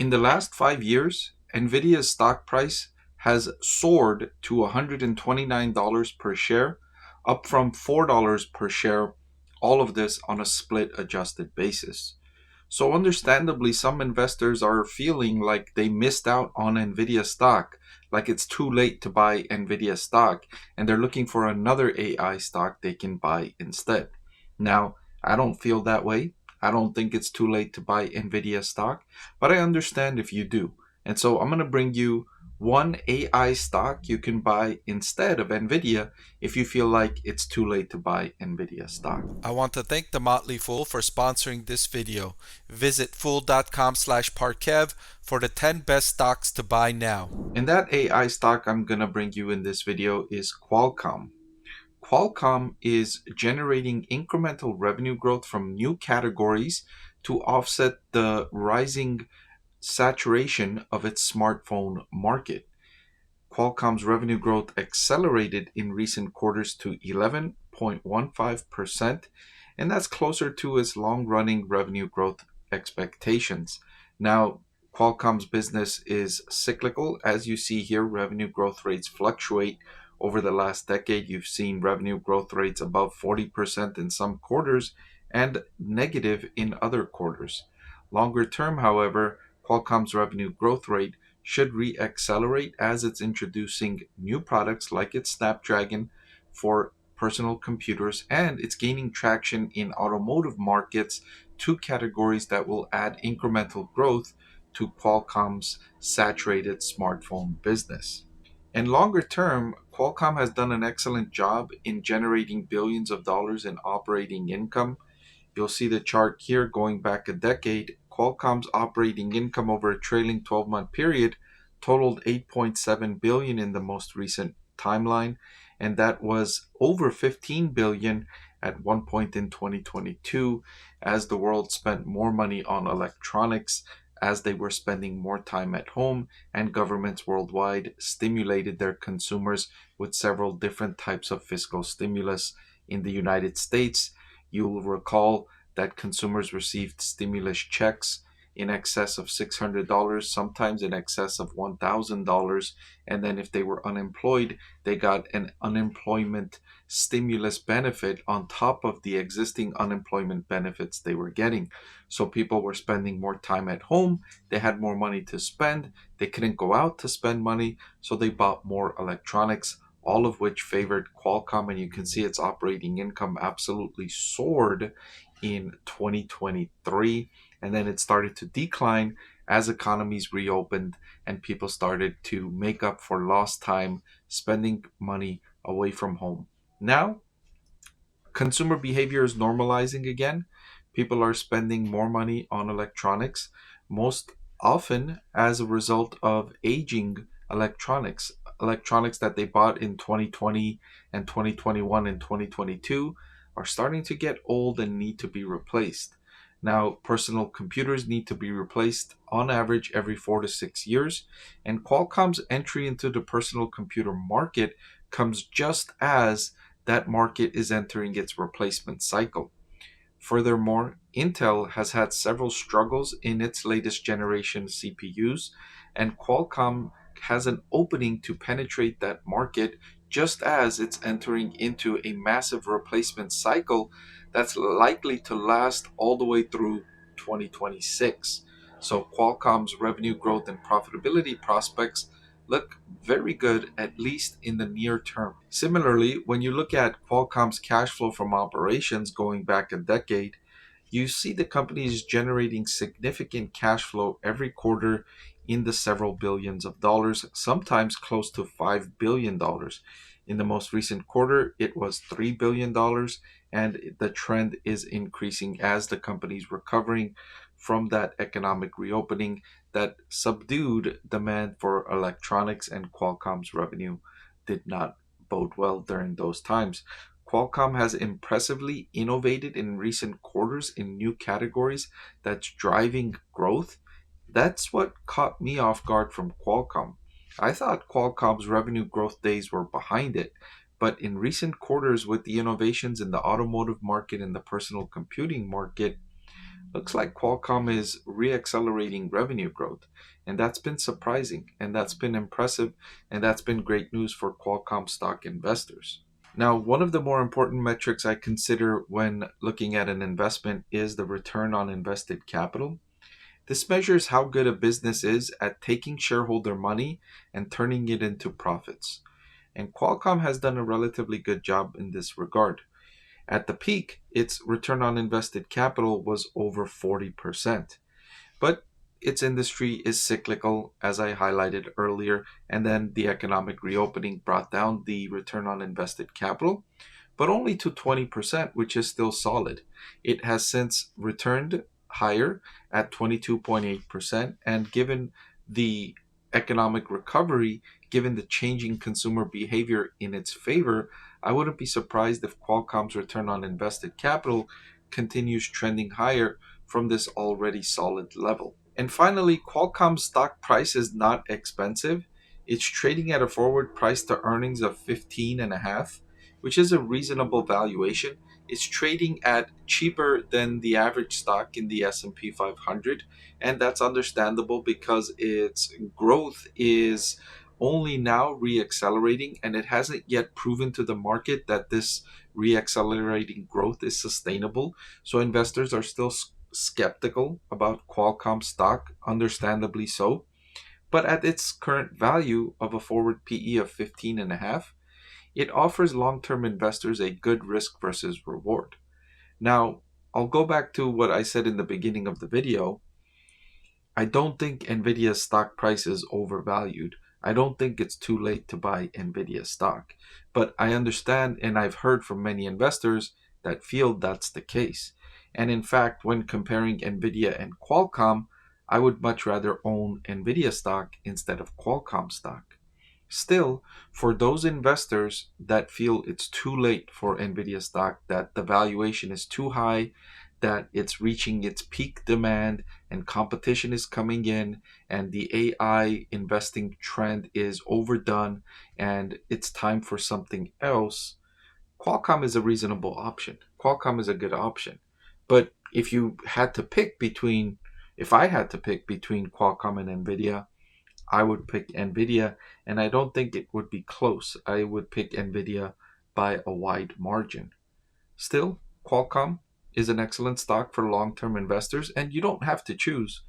In the last 5 years, Nvidia's stock price has soared to $129 per share, up from $4 per share, all of this on a split adjusted basis. So understandably, some investors are feeling like they missed out on Nvidia stock, like it's too late to buy Nvidia stock, and they're looking for another AI stock they can buy instead. Now, I don't feel that way. I don't think it's too late to buy Nvidia stock, but I understand if you do. And so I'm going to bring you one AI stock you can buy instead of Nvidia if you feel like it's too late to buy Nvidia stock. I want to thank the Motley Fool for sponsoring this video. Visit fool.com/Parkev for the 10 best stocks to buy now. And that AI stock I'm going to bring you in this video is Qualcomm. Qualcomm is generating incremental revenue growth from new categories to offset the rising saturation of its smartphone market. Qualcomm's revenue growth accelerated in recent quarters to 11.15%, and that's closer to its long-running revenue growth expectations. Now, Qualcomm's business is cyclical. As you see here, revenue growth rates fluctuate. Over the last decade, you've seen revenue growth rates above 40% in some quarters and negative in other quarters. Longer term, however, Qualcomm's revenue growth rate should re-accelerate as it's introducing new products like its Snapdragon for personal computers, and it's gaining traction in automotive markets, two categories that will add incremental growth to Qualcomm's saturated smartphone business. And longer term, Qualcomm has done an excellent job in generating billions of dollars in operating income. You'll see the chart here going back a decade. Qualcomm's operating income over a trailing 12-month period totaled $8.7 billion in the most recent timeline, and that was over $15 billion at one point in 2022 as the world spent more money on electronics, as they were spending more time at home, and governments worldwide stimulated their consumers with several different types of fiscal stimulus. In the United States, you will recall that consumers received stimulus checks in excess of $600, sometimes in excess of $1,000. And then if they were unemployed, they got an unemployment stimulus benefit on top of the existing unemployment benefits they were getting. So people were spending more time at home. They had more money to spend. They couldn't go out to spend money, so they bought more electronics, all of which favored Qualcomm, and you can see its operating income absolutely soared in 2023, and then it started to decline as economies reopened and people started to make up for lost time spending money away from home. Now, consumer behavior is normalizing again. People are spending more money on electronics, most often as a result of aging electronics. Electronics that they bought in 2020 and 2021 and 2022 are starting to get old and need to be replaced. Now, personal computers need to be replaced on average every 4 to 6 years, and Qualcomm's entry into the personal computer market comes just as that market is entering its replacement cycle. Furthermore, Intel has had several struggles in its latest generation CPUs, and Qualcomm has an opening to penetrate that market just as it's entering into a massive replacement cycle that's likely to last all the way through 2026. So Qualcomm's revenue growth and profitability prospects look very good, at least in the near term. Similarly, when you look at Qualcomm's cash flow from operations going back a decade, you see the company is generating significant cash flow every quarter in the several billions of dollars, sometimes close to $5 billion. In the most recent quarter, it was $3 billion, and the trend is increasing as the company is recovering from that economic reopening that subdued demand for electronics, and Qualcomm's revenue did not bode well during those times. Qualcomm has impressively innovated in recent quarters in new categories that's driving growth. That's what caught me off guard from Qualcomm. I thought Qualcomm's revenue growth days were behind it, but in recent quarters with the innovations in the automotive market and the personal computing market, Looks like Qualcomm is reaccelerating revenue growth, and that's been surprising, and that's been impressive, and that's been great news for Qualcomm stock investors. Now, one of the more important metrics I consider when looking at an investment is the return on invested capital. This measures how good a business is at taking shareholder money and turning it into profits. And Qualcomm has done a relatively good job in this regard. At the peak, its return on invested capital was over 40%. But its industry is cyclical, as I highlighted earlier, and then the economic reopening brought down the return on invested capital, but only to 20%, which is still solid. It has since returned higher at 22.8%, and given the economic recovery, given the changing consumer behavior in its favor, I wouldn't be surprised if Qualcomm's return on invested capital continues trending higher from this already solid level. And finally, Qualcomm's stock price is not expensive. It's trading at a forward price to earnings of 15 and a half, which is a reasonable valuation. It's trading at cheaper than the average stock in the S&P 500, and that's understandable because its growth is only now reaccelerating, and it hasn't yet proven to the market that this reaccelerating growth is sustainable. So investors are still skeptical about Qualcomm stock, understandably so. But at its current value of a forward PE of 15 and a half, it offers long-term investors a good risk versus reward. Now, I'll go back to what I said in the beginning of the video. I don't think Nvidia's stock price is overvalued. I don't think it's too late to buy Nvidia stock. But I understand, and I've heard from many investors that feel that's the case. And in fact, when comparing Nvidia and Qualcomm, I would much rather own Nvidia stock instead of Qualcomm stock. Still, for those investors that feel it's too late for Nvidia stock, that the valuation is too high, that it's reaching its peak demand and competition is coming in, and the AI investing trend is overdone and it's time for something else, Qualcomm is a reasonable option. Qualcomm is a good option. But if I had to pick between Qualcomm and Nvidia, I would pick Nvidia, and I don't think it would be close. I would pick Nvidia by a wide margin. Still, Qualcomm is an excellent stock for long-term investors, and you don't have to choose.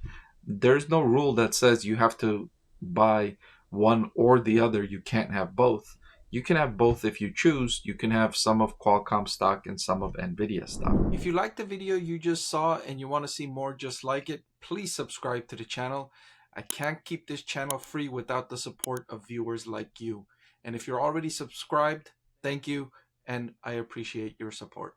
There's no rule that says you have to buy one or the other. You can't have both. You can have both if you choose. You can have some of Qualcomm stock and some of Nvidia stock. If you liked the video you just saw and you want to see more just like it, please subscribe to the channel. I can't keep this channel free without the support of viewers like you. And if you're already subscribed, thank you, and I appreciate your support.